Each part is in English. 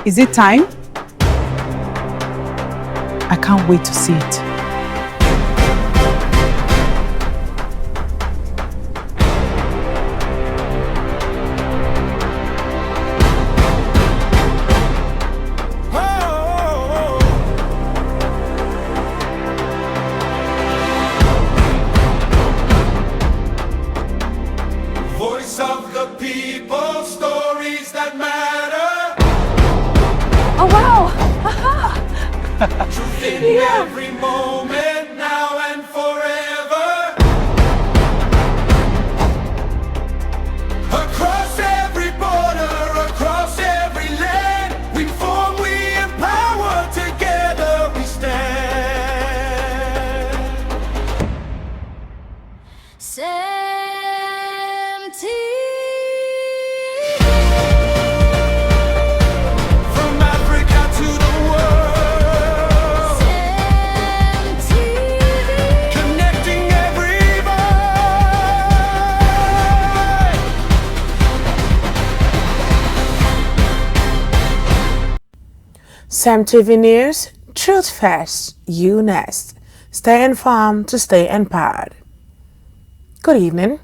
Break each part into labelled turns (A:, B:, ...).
A: Is it time? I can't wait to see it.
B: Voice of the people, stories that matter.
C: Oh wow!
B: Truth in every moment, now and forever. Across every border, across every land, we form, we empower, together we stand. From Africa to the world, connecting every voice.
D: CEMTV News, Truth First, You Next. Stay informed to stay empowered. Good evening.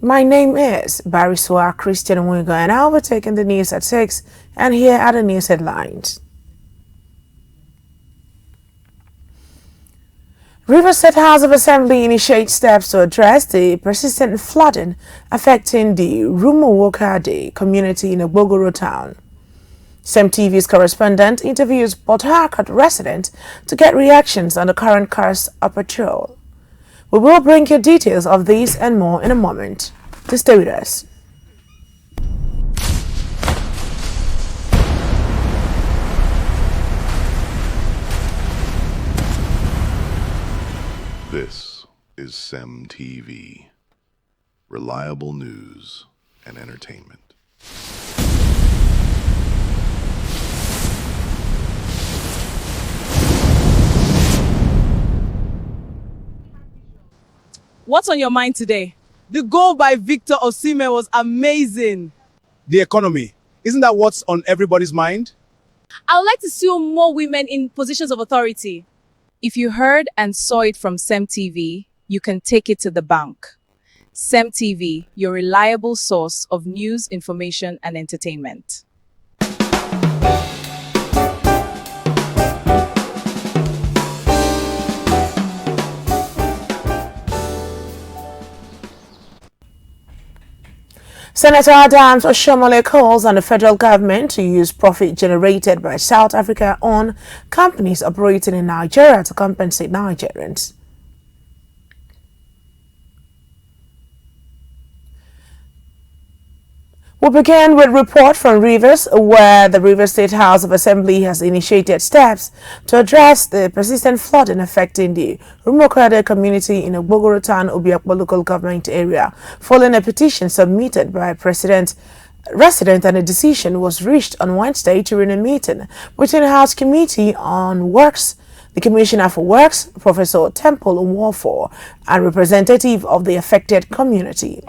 D: My name is Bariswa Christian Winger, and I'll be taking the news at 6, and here are the news headlines. Rivers State House of Assembly initiates steps to address the persistent flooding affecting the Rumuwokade community in Ogbogoro town. CEMTV's correspondent interviews Port Harcourt residents to get reactions on the current course of patrol. We will bring you details of these and more in a moment. To stay with us.
E: This is CEMTV, reliable news and entertainment.
A: What's on your mind today? The goal by Victor Osimhen was amazing.
F: The economy. Isn't that what's on everybody's mind?
C: I would like to see more women in positions of authority.
G: If you heard and saw it from CEMTV, you can take it to the bank. CEMTV, your reliable source of news, information, and entertainment.
D: Senator Adams Oshomole calls on the federal government to use profit generated by South Africa-owned companies operating in Nigeria to compensate Nigerians. We begin with a report from Rivers, where the Rivers State House of Assembly has initiated steps to address the persistent flooding affecting the Rumuwokade community in Ogbogoro Town, Obiakpo local government area, following a petition submitted by resident, and a decision was reached on Wednesday during a meeting between the House Committee on Works, the Commissioner for Works, Professor Temple Nwofor, and representative of the affected community.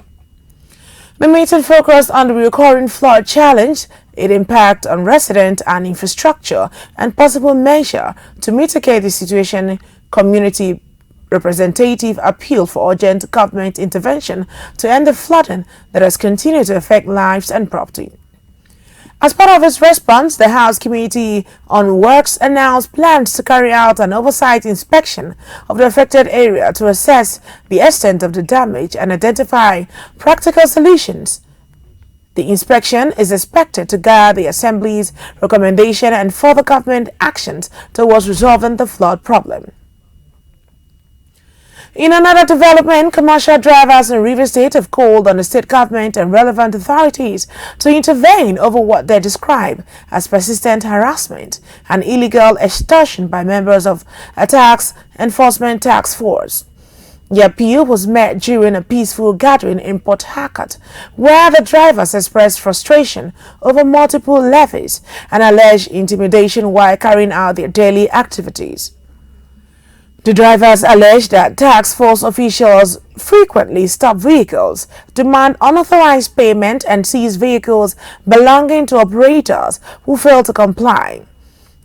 D: The meeting focused on the recurring flood challenge, its impact on residents and infrastructure, and possible measure to mitigate the situation. Community representative appealed for urgent government intervention to end the flooding that has continued to affect lives and property. As part of its response, the House Committee on Works announced plans to carry out an oversight inspection of the affected area to assess the extent of the damage and identify practical solutions. The inspection is expected to guide the Assembly's recommendation and further government actions towards resolving the flood problem. In another development, commercial drivers in Rivers State have called on the state government and relevant authorities to intervene over what they describe as persistent harassment and illegal extortion by members of a tax enforcement task force. The appeal was met during a peaceful gathering in Port Harcourt, where the drivers expressed frustration over multiple levies and alleged intimidation while carrying out their daily activities. The drivers allege that tax force officials frequently stop vehicles, demand unauthorized payment, and seize vehicles belonging to operators who fail to comply.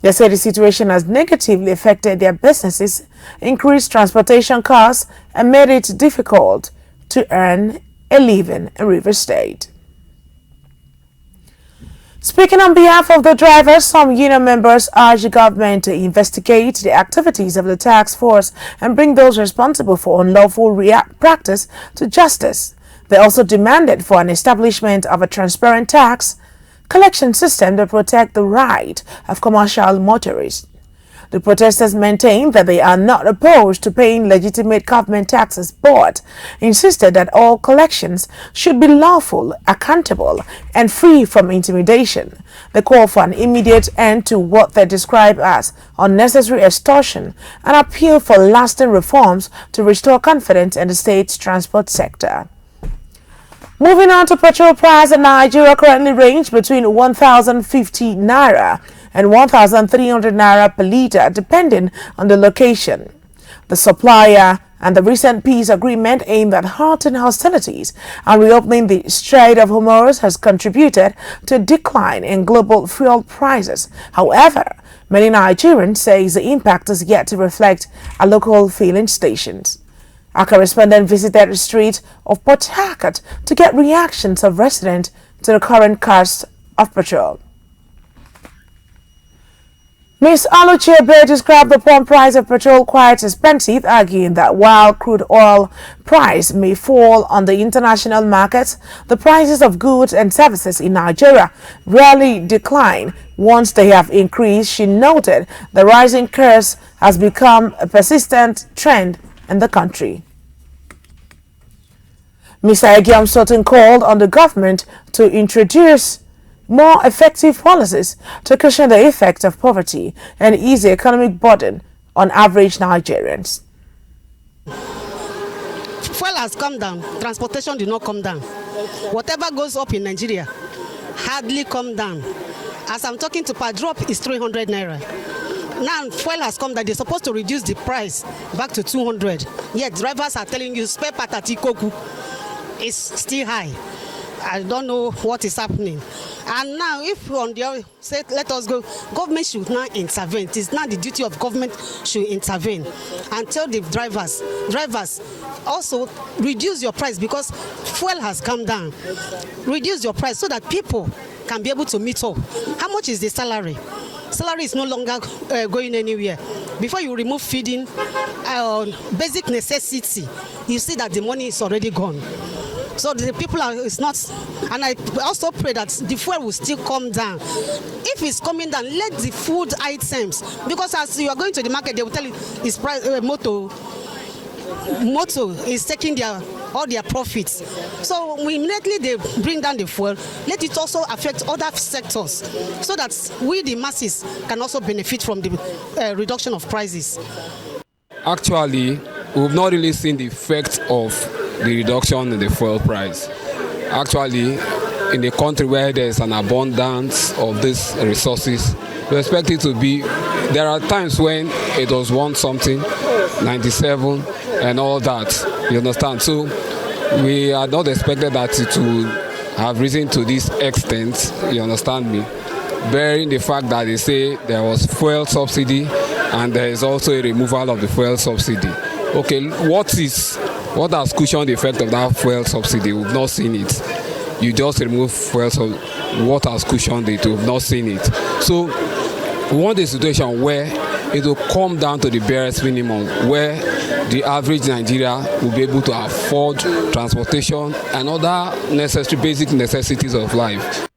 D: They say the situation has negatively affected their businesses, increased transportation costs, and made it difficult to earn a living in Rivers State. Speaking on behalf of the drivers, some union members urged the government to investigate the activities of the task force and bring those responsible for unlawful practice to justice. They also demanded for an establishment of a transparent tax collection system to protect the right of commercial motorists. The protesters maintained that they are not opposed to paying legitimate government taxes, but insisted that all collections should be lawful, accountable, and free from intimidation. They call for an immediate end to what they describe as unnecessary extortion and appeal for lasting reforms to restore confidence in the state's transport sector. Moving on to petrol price in Nigeria currently range between 1,050 naira and 1,300 naira per litre depending on the location. The supplier and the recent peace agreement aimed at halting hostilities and reopening the Strait of Hormuz has contributed to a decline in global fuel prices. However, many Nigerians say the impact is yet to reflect at local filling stations. Our correspondent visited the street of Port Harcourt to get reactions of residents to the current cost of petrol. Ms. Aluchebe described the pump price of petrol quite expensive, arguing that while crude oil price may fall on the international markets, the prices of goods and services in Nigeria rarely decline once they have increased. She noted the rising cost has become a persistent trend in the country. Mr. Egiam Sutton called on the government to introduce more effective policies to cushion the effect of poverty and ease the economic burden on average Nigerians.
H: Fuel has come down, transportation did not come down. Whatever goes up in Nigeria hardly come down. As I'm talking to per drop is 300 naira. Now fuel has come down, they're supposed to reduce the price back to 200. Yet drivers are telling you spare part at Ikoku is still high. I don't know what is happening. And now if on the other say let us go, government should now intervene. It is now the duty of government should intervene and tell the drivers also reduce your price because fuel has come down. Reduce your price so that people can be able to meet up. How much is the salary? Salary is no longer going anywhere. Before you remove feeding, basic necessity, you see that the money is already gone. So the people are, it's not, and I also pray that the fuel will still come down. If it's coming down, let the food items, because as you are going to the market, they will tell you it's price, moto is taking all their profits. So immediately they bring down the fuel, let it also affect other sectors so that we, the masses, can also benefit from the reduction of prices.
I: Actually, we've not really seen the effect of the reduction in the fuel price. Actually, in a country where there's an abundance of these resources, we expect it to be, there are times when it was one something, 97 and all that, you understand? So we are not expected that it will have risen to this extent, you understand me? Bearing the fact that they say there was fuel subsidy and there is also a removal of the fuel subsidy. Okay, what has cushioned the effect of that fuel subsidy? We've not seen it. You just remove fuel subsidy. What has cushioned it? We've not seen it. So we want a situation where it will come down to the barest minimum, where the average Nigeria will be able to afford transportation and other necessary basic necessities of life.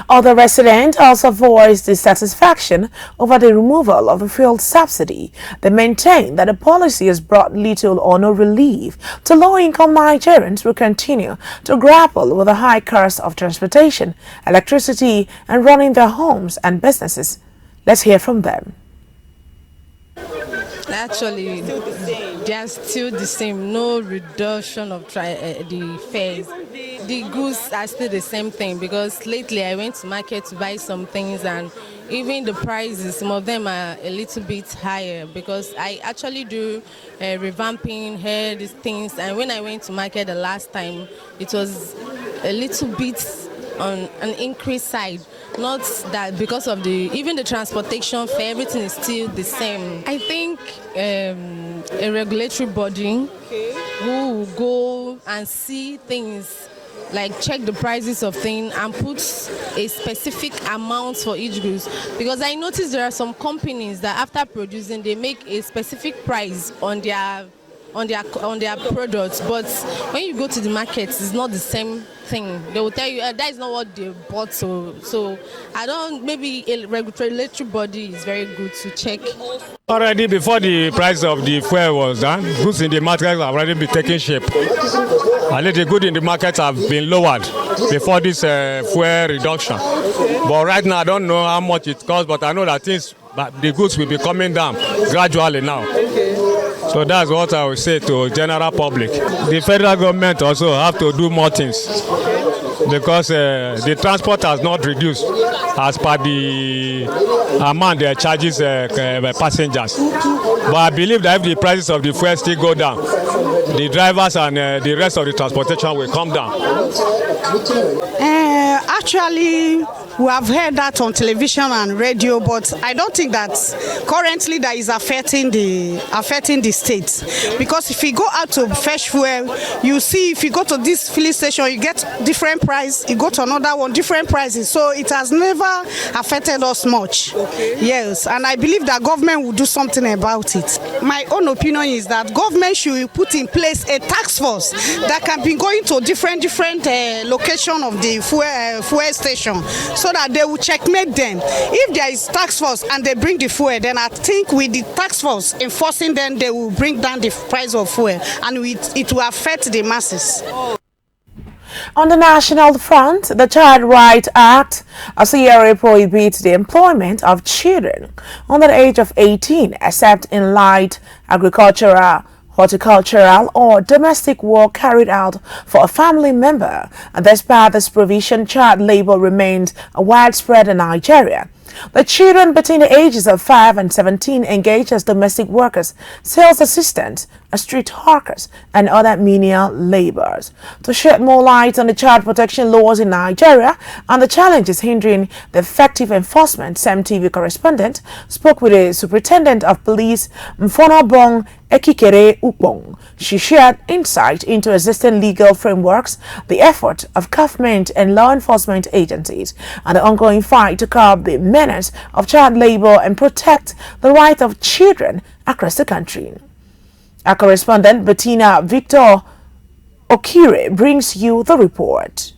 D: Other residents also voiced dissatisfaction over the removal of the fuel subsidy. They maintain that the policy has brought little or no relief to low-income Nigerians who continue to grapple with the high cost of transportation, electricity, and running their homes and businesses. Let's hear from them.
J: Actually, they are still the same. No reduction of the fares. The goods are still the same thing because lately I went to market to buy some things and even the prices, some of them are a little bit higher because I actually do revamping hair, these things. And when I went to market the last time, it was a little bit on an increased side. Not that because of even the transportation fare, everything is still the same. I think a regulatory body who will go and see things, like check the prices of things and put a specific amount for each goods, because I noticed there are some companies that after producing they make a specific price on their products, but when you go to the market it's not the same thing. They will tell you that is not what they bought, so I don't, maybe a regulatory body is very good to check.
K: Already before the price of the fuel was done, goods in the market have already been taking shape. At least the goods in the market have been lowered before this fuel reduction. But right now I don't know how much it costs, but I know that the goods will be coming down gradually now. So that's what I would say to general public. The federal government also have to do more things because the transport has not reduced as per the amount they charges passengers. But I believe that if the prices of the fuel still go down, the drivers and the rest of the transportation will come down.
H: Actually, we have heard that on television and radio, but I don't think that currently that is affecting the state. Because if you go out to fetch fuel, you see if you go to this filling station, you get different price. You go to another one, different prices. So it has never affected us much. Yes, and I believe that government will do something about it. My own opinion is that government should put in place a task force that can be going to different location of the fuel station, so that they will checkmate them. If there is task force and they bring the fuel, then I think with the task force enforcing them, they will bring down the price of fuel, and it will affect the masses.
D: On the national front, the Child Rights Act, a CRA, prohibits the employment of children under the age of 18 except in light agricultural, horticultural or domestic work carried out for a family member. And despite this provision, child labor remains widespread in Nigeria. The children between the ages of 5 and 17 engage as domestic workers, sales assistants, street hawkers, and other menial laborers. To shed more light on the child protection laws in Nigeria and the challenges hindering the effective enforcement, CEMTV correspondent spoke with the Superintendent of Police, Mfonobong Ekikere Ukpong. She shared insight into existing legal frameworks, the effort of government and law enforcement agencies, and the ongoing fight to curb the menace of child labor and protect the rights of children across the country. Our correspondent Bettina Victor Okire brings you the report.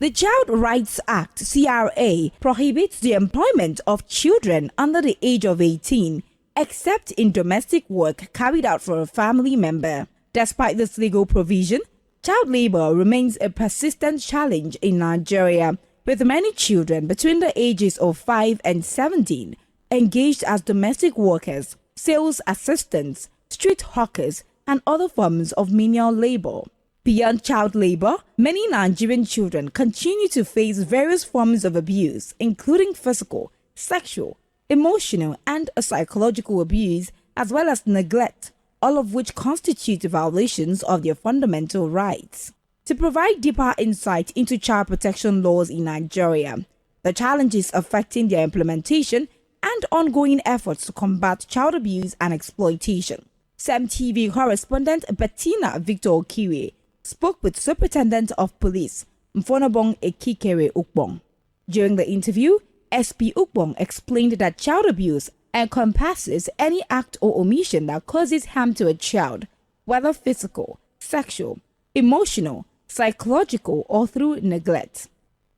L: The Child Rights Act, CRA, prohibits the employment of children under the age of 18 except in domestic work carried out for a family member. Despite this legal provision, child labor remains a persistent challenge in Nigeria, with many children between the ages of 5 and 17 engaged as domestic workers, sales assistants, street hawkers, and other forms of menial labor. Beyond child labor, many Nigerian children continue to face various forms of abuse, including physical, sexual, emotional, and psychological abuse, as well as neglect, all of which constitute violations of their fundamental rights. To provide deeper insight into child protection laws in Nigeria, the challenges affecting their implementation, and ongoing efforts to combat child abuse and exploitation, CEMTV correspondent Bettina Victor Okire spoke with Superintendent of Police Mfonobong Ekikere Ukpong. During the interview, SP Ukpong explained that child abuse encompasses any act or omission that causes harm to a child, whether physical, sexual, emotional, psychological, or through neglect.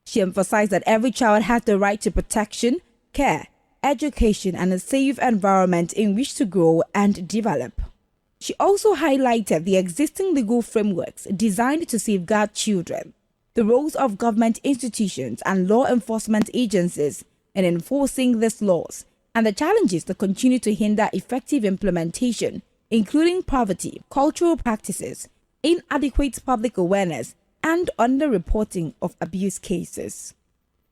L: She emphasized that every child has the right to protection, care, education, and a safe environment in which to grow and develop. She also highlighted the existing legal frameworks designed to safeguard children, the roles of government institutions and law enforcement agencies in enforcing these laws, and the challenges that continue to hinder effective implementation, including poverty, cultural practices, inadequate public awareness, and underreporting of abuse cases.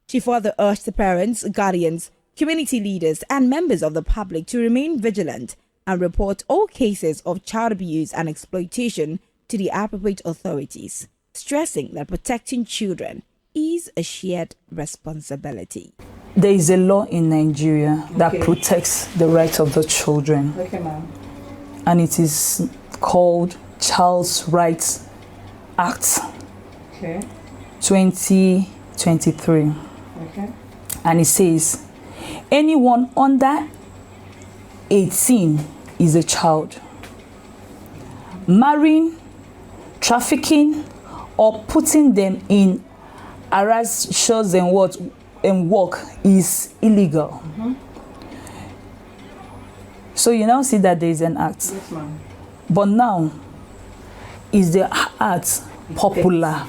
L: She further urged the parents, guardians, community leaders, and members of the public to remain vigilant and report all cases of child abuse and exploitation to the appropriate authorities, stressing that protecting children is a shared responsibility.
M: There is a law in Nigeria that protects the rights of the children.
L: Okay, ma'am.
M: And it is called Child's Rights Act 2023.
L: Okay.
M: And it says, anyone under 18 is a child. Marrying, trafficking, or putting them in harass, shows and work is illegal. So you now see that there is an act.
L: Yes, ma'am.
M: But now, is the act popular?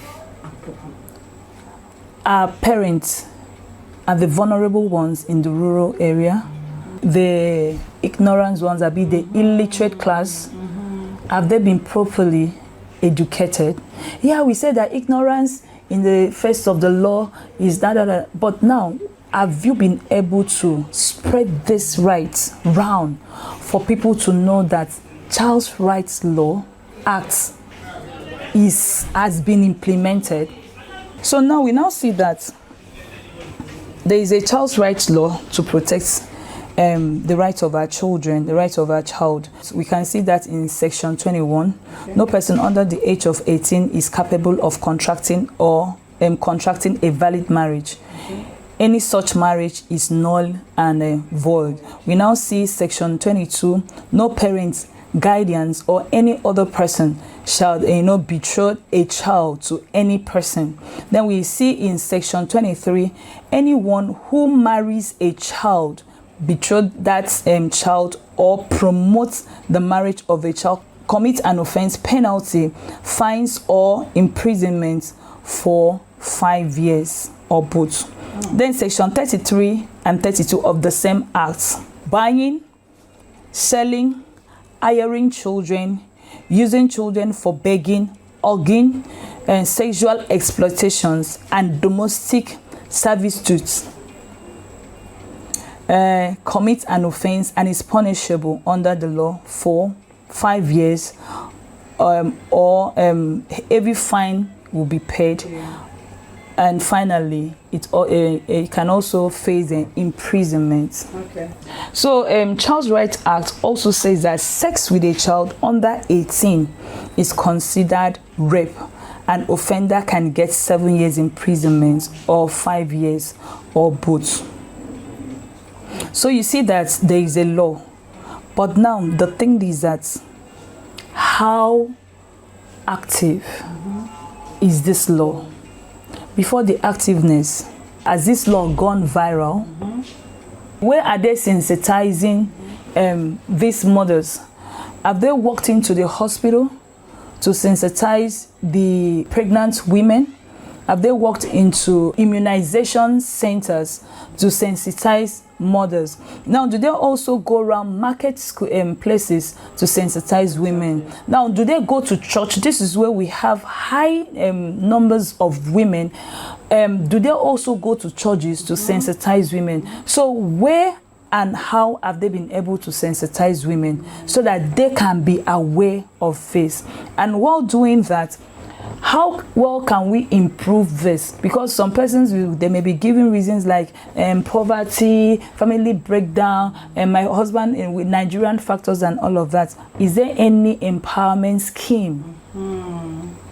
M: Our parents are the vulnerable ones in the rural area, the ignorant ones, are be the illiterate class. Have they been properly educated? Yeah, we said that ignorance in the face of the law is that, but now, have you been able to spread this right round for people to know that Child's Rights Law Act has been implemented? So now we now see that there is a child's rights law to protect the rights of our children, the rights of our child. So we can see that in section 21, no person under the age of 18 is capable of contracting a valid marriage. Any such marriage is null and void. We now see section 22, no parents, guardians, or any other person shall betroth a child to any person. Then we see in section 23, anyone who marries a child, betroth that child, or promotes the marriage of a child, commit an offense, penalty, fines, or imprisonment for 5 years or both. Then section 33 and 32 of the same act, buying, selling, hiring children, using children for begging, hugging, and sexual exploitations, and domestic servitude, commit an offense and is punishable under the law for 5 years, or every fine will be paid. And finally, it can also face an imprisonment.
L: Okay.
M: So, Child's Rights Act also says that sex with a child under 18 is considered rape. An offender can get 7 years imprisonment or 5 years or both. So you see that there is a law. But now the thing is that how active is this law? Before the activeness, has this law gone viral? Where are they sensitizing these mothers? Have they walked into the hospital to sensitize the pregnant women? Have they walked into immunization centers to sensitize mothers? Now, do they also go around market places to sensitize women? Now, do they go to church? This is where we have high numbers of women. Do they also go to churches to sensitize women? So where and how have they been able to sensitize women so that they can be aware of this? And while doing that, how well can we improve this? Because some persons, they may be giving reasons like poverty, family breakdown, and my husband with Nigerian factors and all of that. Is there any empowerment scheme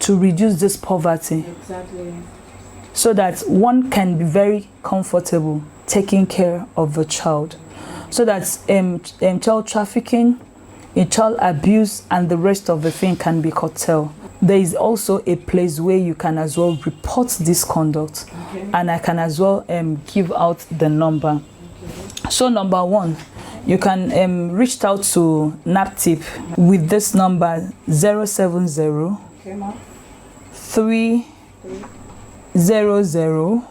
M: to reduce this poverty?
L: Exactly.
M: So that one can be very comfortable taking care of the child. So that child trafficking, child abuse, and the rest of the thing can be curtailed. There is also a place where you can as well report this conduct, and I can as well give out the number. So number one, you can reach out to NAPTIP with this number 070 300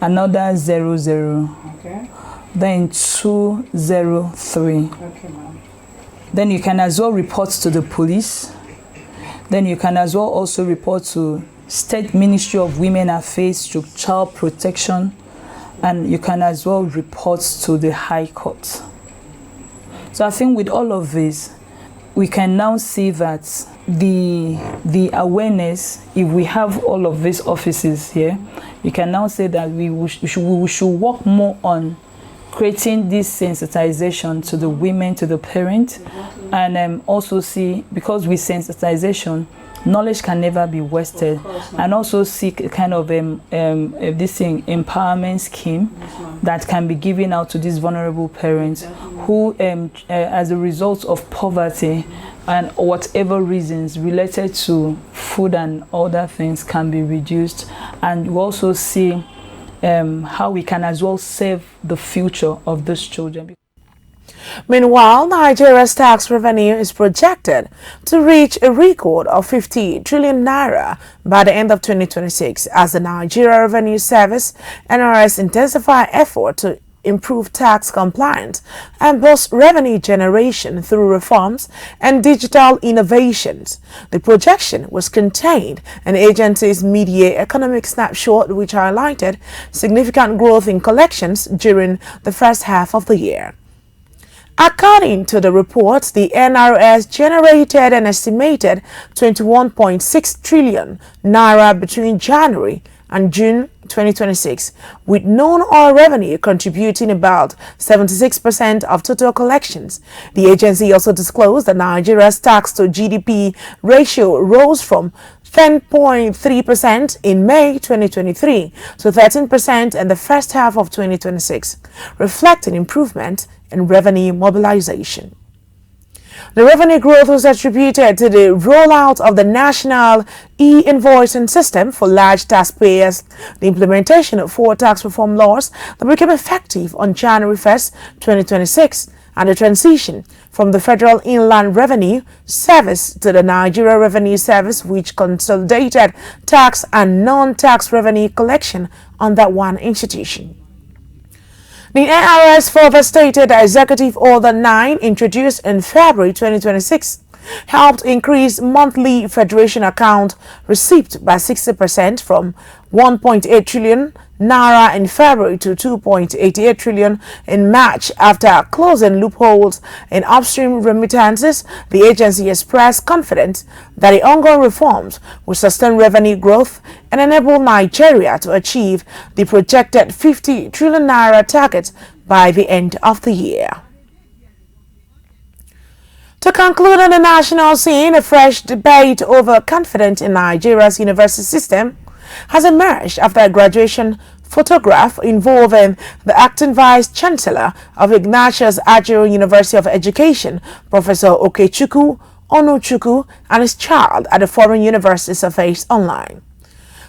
M: another 00 then 203.
L: Okay, ma'am.
M: Then you can as well report to the police. Then you can as well also report to State Ministry of Women Affairs to Child Protection, and you can as well report to the High Court. So I think with all of this, we can now see that the awareness, if we have all of these offices here, you can now say that we should work more on creating this sensitization to the women, to the parents, and also see, because with sensitization, knowledge can never be wasted, and also seek a kind of this thing, empowerment scheme that can be given out to these vulnerable parents who, as a result of poverty and whatever reasons related to food and other things, can be reduced. And we also see how we can as well save the future of these children.
D: Meanwhile, Nigeria's tax revenue is projected to reach a record of 50 trillion naira by the end of 2026 as the Nigeria Revenue Service (NRS) intensify effort to improve tax compliance and boost revenue generation through reforms and digital innovations. The projection was contained in the agency's mid-year economic snapshot, which highlighted significant growth in collections during the first half of the year. According to the report, the NRS generated an estimated 21.6 trillion naira between January and June 2026, with non-oil revenue contributing about 76% of total collections. The agency also disclosed that Nigeria's tax to GDP ratio rose from 10.3% in May 2023 to 13% in the first half of 2026, reflecting improvement in revenue mobilization. The revenue growth was attributed to the rollout of the national e-invoicing system for large taxpayers, the implementation of 4 tax reform laws that became effective on January 1st, 2026, and the transition from the Federal Inland Revenue Service to the Nigeria Revenue Service, which consolidated tax and non-tax revenue collection under one institution. The NRS further stated that Executive Order 9, introduced in February 2026, helped increase monthly Federation account receipt by 60% from 1.8 trillion naira in February to 2.88 trillion in March. After closing loopholes in upstream remittances, the agency expressed confidence that the ongoing reforms will sustain revenue growth and enable Nigeria to achieve the projected 50 trillion naira target by the end of the year. To conclude on the national scene, a fresh debate over confidence in Nigeria's university system has emerged after a graduation photograph involving the acting vice-chancellor of Ignatius Ajuru University of Education, Professor Okechukwu Onuchukwu, and his child at the foreign university surfaced online.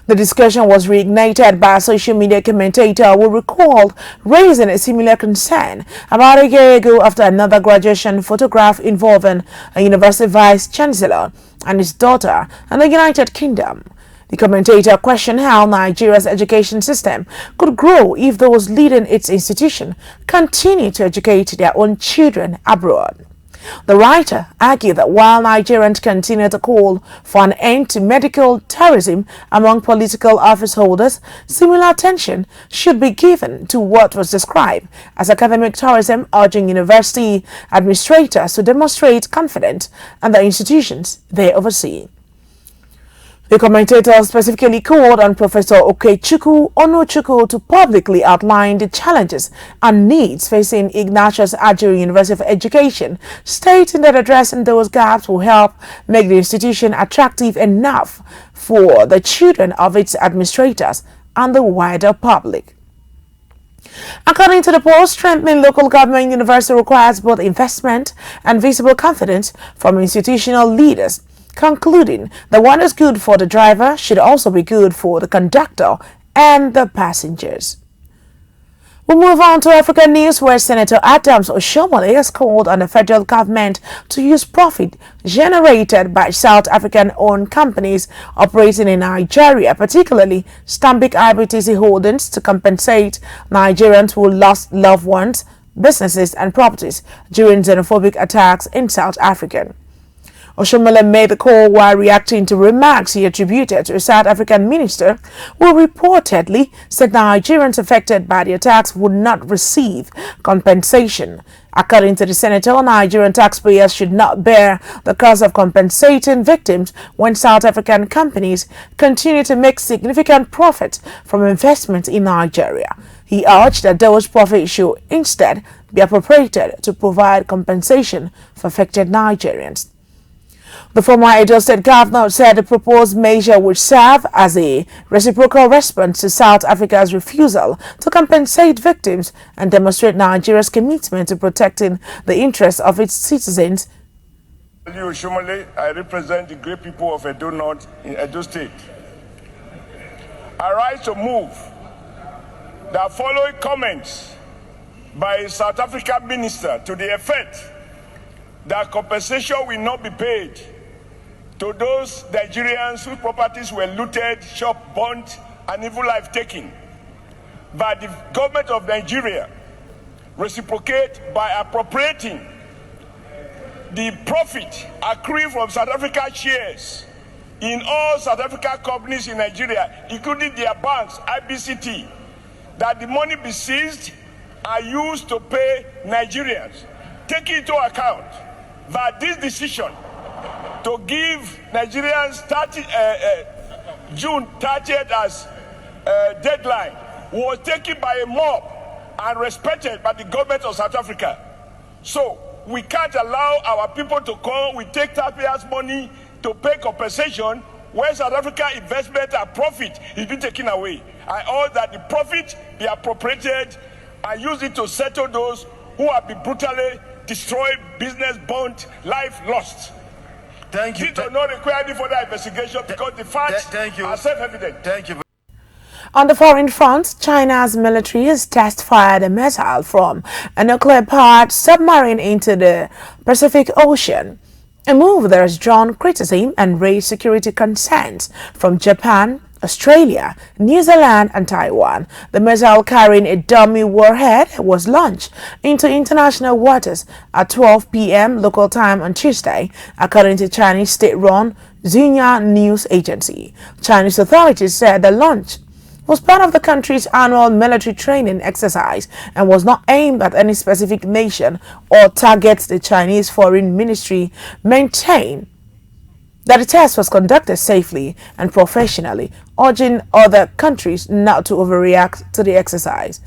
D: The discussion was reignited by a social media commentator who recalled raising a similar concern about a year ago after another graduation photograph involving a university vice-chancellor and his daughter in the United Kingdom. The commentator questioned how Nigeria's education system could grow if those leading its institution continue to educate their own children abroad. The writer argued that while Nigerians continue to call for an end to medical terrorism among political office holders, similar attention should be given to what was described as academic tourism, urging university administrators to demonstrate confidence in the institutions they oversee. The commentator specifically called on Professor Okechukwu Onuchukwu to publicly outline the challenges and needs facing Ignatius Ajuru University of Education, stating that addressing those gaps will help make the institution attractive enough for the children of its administrators and the wider public. According to the post, strengthening local government university requires both investment and visible confidence from institutional leaders, concluding that what is good for the driver should also be good for the conductor and the passengers. We move on to African news, where Senator Adams Oshomole has called on the federal government to use profit generated by South African-owned companies operating in Nigeria, particularly Stanbic IBTC Holdings, to compensate Nigerians who lost loved ones, businesses and properties during xenophobic attacks in South Africa. Oshomole made the call while reacting to remarks he attributed to a South African minister who reportedly said Nigerians affected by the attacks would not receive compensation. According to the senator, Nigerian taxpayers should not bear the cost of compensating victims when South African companies continue to make significant profits from investment in Nigeria. He urged that those profits should instead be appropriated to provide compensation for affected Nigerians. The former Edo State governor said the proposed measure would serve as a reciprocal response to South Africa's refusal to compensate victims and demonstrate Nigeria's commitment to protecting the interests of its citizens.
N: I represent the great people of Edo North in Edo State. I rise to move that following comments by a South African minister to the effect that compensation will not be paid to those Nigerians whose properties were looted, shop burnt, and even life taken, but the government of Nigeria reciprocate by appropriating the profit accruing from South Africa shares in all South African companies in Nigeria, including their banks, IBCT, that the money be seized and used to pay Nigerians, taking into account that this decision to give Nigerians June 30th as deadline was taken by a mob and respected by the government of South Africa. So we can't allow our people to come, we take taxpayers' money to pay compensation when South Africa investment and profit is being taken away. I urge that the profit be appropriated and use it to settle those who have been brutally destroyed, business burnt, life lost.
O: Thank you.
N: This does not require any further investigation because the facts are self-evident.
O: Thank you.
D: On the foreign front, China's military has test-fired a missile from a nuclear-powered submarine into the Pacific Ocean, a move that has drawn criticism and raised security concerns from Japan, Australia, New Zealand and Taiwan. The missile, carrying a dummy warhead, was launched into international waters at 12 p.m. local time on Tuesday, according to Chinese state-run Xinhua news agency. Chinese authorities said the launch was part of the country's annual military training exercise and was not aimed at any specific nation or targets. The Chinese Foreign Ministry maintained that the test was conducted safely and professionally, urging other countries not to overreact to the exercise.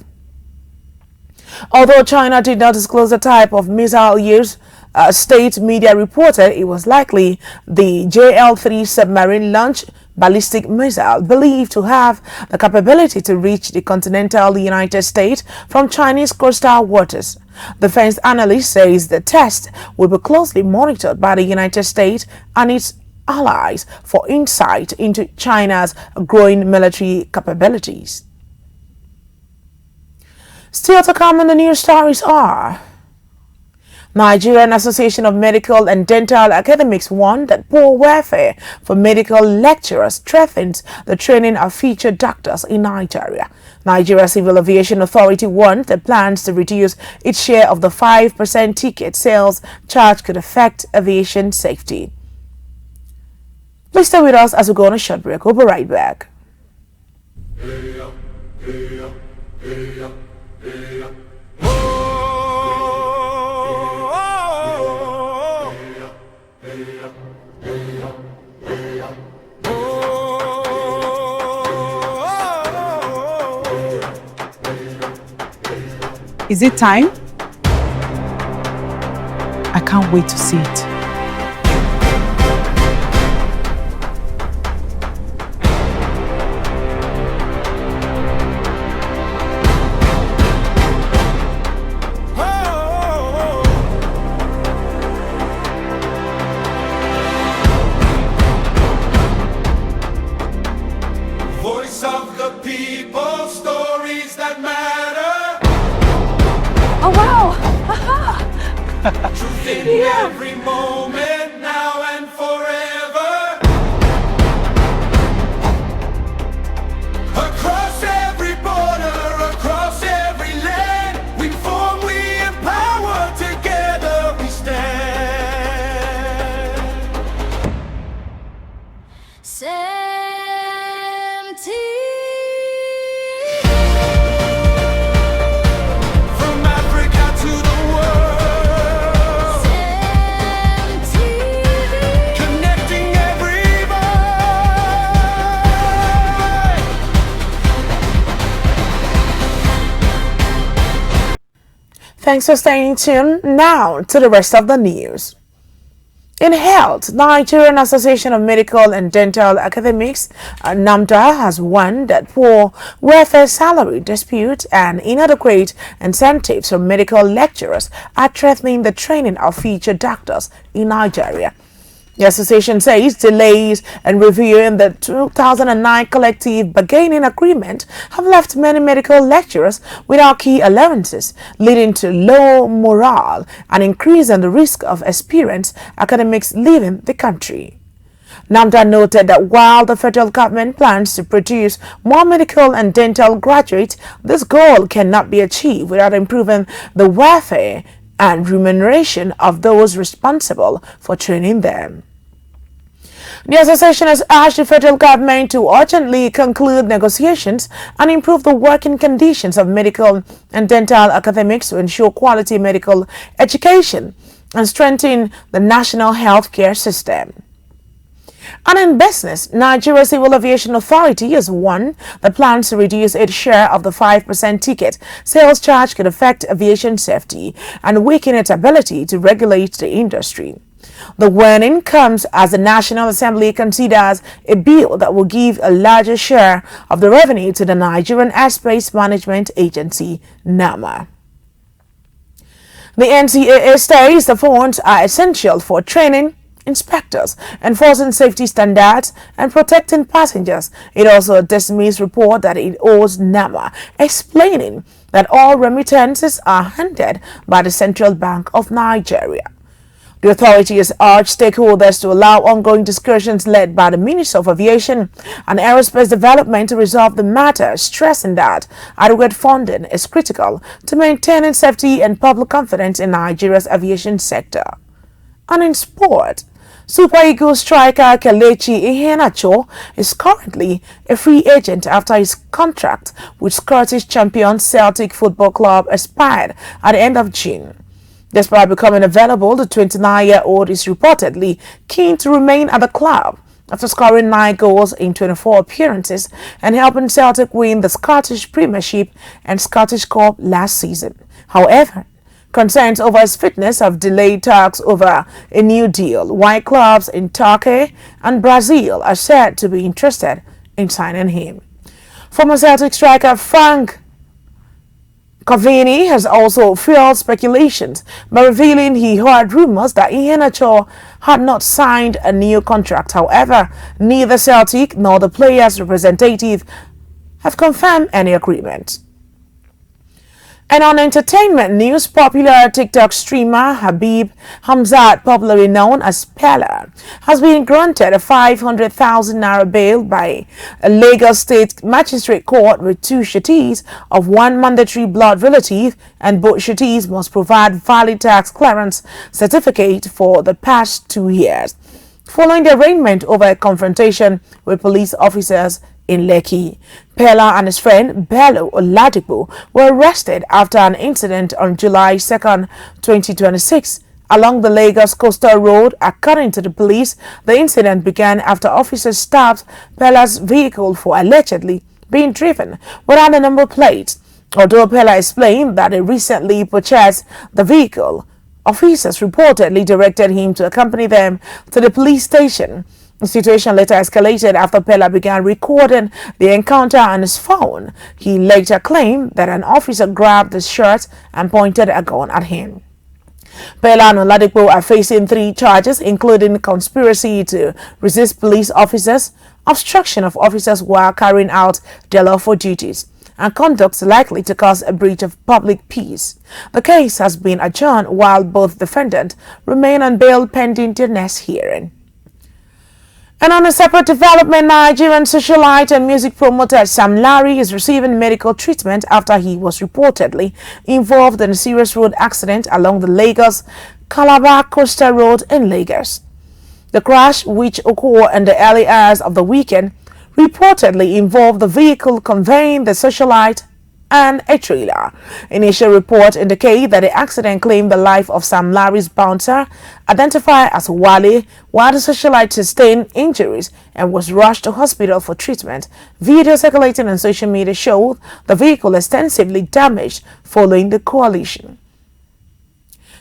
D: Although China did not disclose the type of missile used, state media reported it was likely the JL-3 submarine launch ballistic missile, believed to have the capability to reach the continental United States from Chinese coastal waters. Defense analyst says the test will be closely monitored by the United States and its allies for insight into China's growing military capabilities. Still to come on the news stories are: Nigerian Association of Medical and Dental Academics warned that poor welfare for medical lecturers threatens the training of future doctors in Nigeria. Nigeria Civil Aviation Authority warned that plans to reduce its share of the 5% ticket sales charge could affect aviation safety. Please stay with us as we go on a short break. We'll be right back.
A: Is it time? I can't wait to see it.
B: Voice of the people, stories that matter. Truth in every moment, now and forever. Across every border, across every land, we form, we empower, together we stand. From Africa to the world, connecting every voice.
D: Thanks for staying tuned. Now to the rest of the news. In health, Nigerian Association of Medical and Dental Academics, NAMDA, has warned that poor welfare salary dispute and inadequate incentives for medical lecturers are threatening the training of future doctors in Nigeria. The association says delays in reviewing the 2009 collective bargaining agreement have left many medical lecturers without key allowances, leading to low morale and increasing the risk of experienced academics leaving the country. NAMDA noted that while the federal government plans to produce more medical and dental graduates, this goal cannot be achieved without improving the welfare and remuneration of those responsible for training them. The association has urged the federal government to urgently conclude negotiations and improve the working conditions of medical and dental academics to ensure quality medical education and strengthen the national healthcare system. And in business, Nigeria Civil Aviation Authority has warned that plans to reduce its share of the 5% ticket sales charge could affect aviation safety and weaken its ability to regulate the industry. The warning comes as the National Assembly considers a bill that will give a larger share of the revenue to the Nigerian Airspace Management Agency, NAMA. The NCAA states the funds are essential for training inspectors, enforcing safety standards, and protecting passengers. It also dismissed report that it owes NAMA, explaining that all remittances are handled by the Central Bank of Nigeria. The authority has urged stakeholders to allow ongoing discussions led by the Minister of Aviation and Aerospace Development to resolve the matter, stressing that adequate funding is critical to maintaining safety and public confidence in Nigeria's aviation sector. And in sport, Super Eagles striker Kelechi Iheanacho is currently a free agent after his contract with Scottish champion Celtic Football Club expired at the end of June. Despite becoming available, the 29-year-old is reportedly keen to remain at the club after scoring 9 goals in 24 appearances and helping Celtic win the Scottish Premiership and Scottish Cup last season. However, concerns over his fitness have delayed talks over a new deal, while clubs in Turkey and Brazil are said to be interested in signing him. Former Celtic striker Frank Cavani has also fueled speculations by revealing he heard rumors that Iheanacho had not signed a new contract. However, neither Celtic nor the player's representative have confirmed any agreement. And on entertainment news, popular TikTok streamer Habib Hamzat, popularly known as Pella, has been granted a 500,000 naira bail by a Lagos State Magistrate Court with 2 sureties of 1 mandatory blood relative, and both sureties must provide valid tax clearance certificate for the past 2 years, following the arraignment over a confrontation with police officers in Lekki. Pella and his friend Bello Oladipo were arrested after an incident on July 2nd, 2026 along the Lagos Coastal Road. According to the police, the incident began after officers stopped Pella's vehicle for allegedly being driven without a number plate. Although Pella explained that he recently purchased the vehicle, officers reportedly directed him to accompany them to the police station. The situation later escalated after Pella began recording the encounter on his phone. He later claimed that an officer grabbed his shirt and pointed a gun at him. Pella and Oladipo are facing 3 charges, including conspiracy to resist police officers, obstruction of officers while carrying out their lawful duties, and conduct likely to cause a breach of public peace. The case has been adjourned while both defendants remain on bail pending their next hearing. And on a separate development, Nigerian socialite and music promoter Sam Larry is receiving medical treatment after he was reportedly involved in a serious road accident along the Lagos-Calabar Coastal Road in Lagos. The crash, which occurred in the early hours of the weekend, reportedly involved the vehicle conveying the socialite and a trailer. Initial reports indicate that the accident claimed the life of Sam Larry's bouncer, identified as Wale, while the socialite sustained injuries and was rushed to hospital for treatment. Video circulating on social media showed the vehicle extensively damaged following the collision.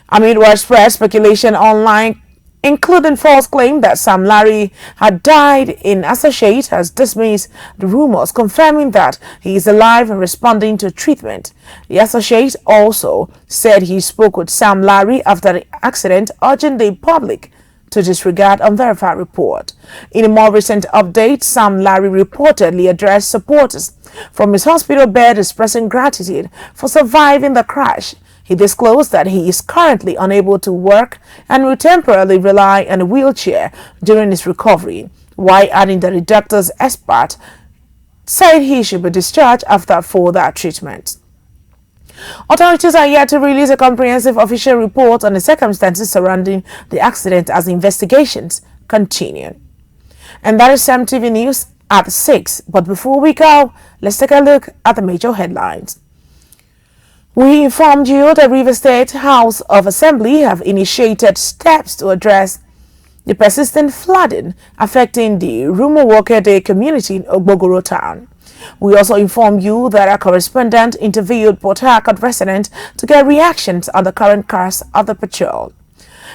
D: Amid widespread speculation online, including false claim that Sam Larry had died, in associate has dismissed the rumors, confirming that he is alive and responding to treatment. The associate also said he spoke with Sam Larry after the accident, urging the public to disregard unverified report. In a more recent update, Sam Larry reportedly addressed supporters from his hospital bed expressing gratitude for surviving the crash. He disclosed that he is currently unable to work and will temporarily rely on a wheelchair during his recovery, while adding that the doctor's expert said he should be discharged after further treatment. Authorities are yet to release a comprehensive official report on the circumstances surrounding the accident as investigations continue. And that is CEMTV News at 6. But before we go, let's take a look at the major headlines. We informed you that Rivers State House of Assembly have initiated steps to address the persistent flooding affecting the Rumowokede community in Ogbogoro town. We also informed you that our correspondent interviewed Port Harcourt residents to get reactions on the current course of the patrol.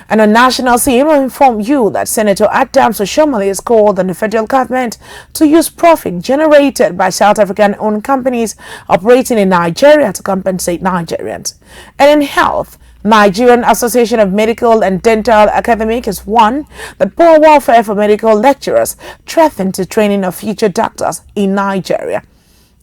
D: And on national scene, we informed you that Senator Adams Oshomole has called on the federal government to use profit generated by South African-owned companies operating in Nigeria to compensate Nigerians. And in health, Nigerian Association of Medical and Dental Academic has warned that poor welfare for medical lecturers threatens the training of future doctors in Nigeria.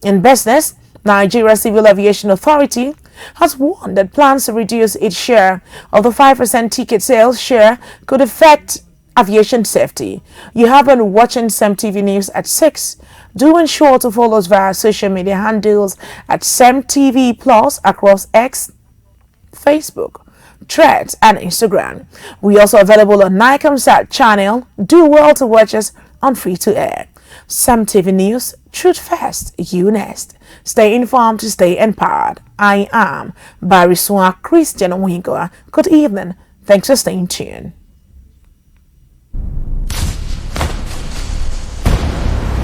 D: In business, Nigeria Civil Aviation Authority has warned that plans to reduce its share of the 5% ticket sales share could affect aviation safety. You have been watching CEMTV News at 6. Do ensure to follow us via social media handles at CEMTVPLUS across X, Facebook, Threads, and Instagram. We are also available on Nicomsat channel. Do well to watch us on free-to-air. CEMTV News, truth first, you next. Stay informed to stay empowered. I am Bariswa Christian Ohingoa. Good evening. Thanks for staying tuned.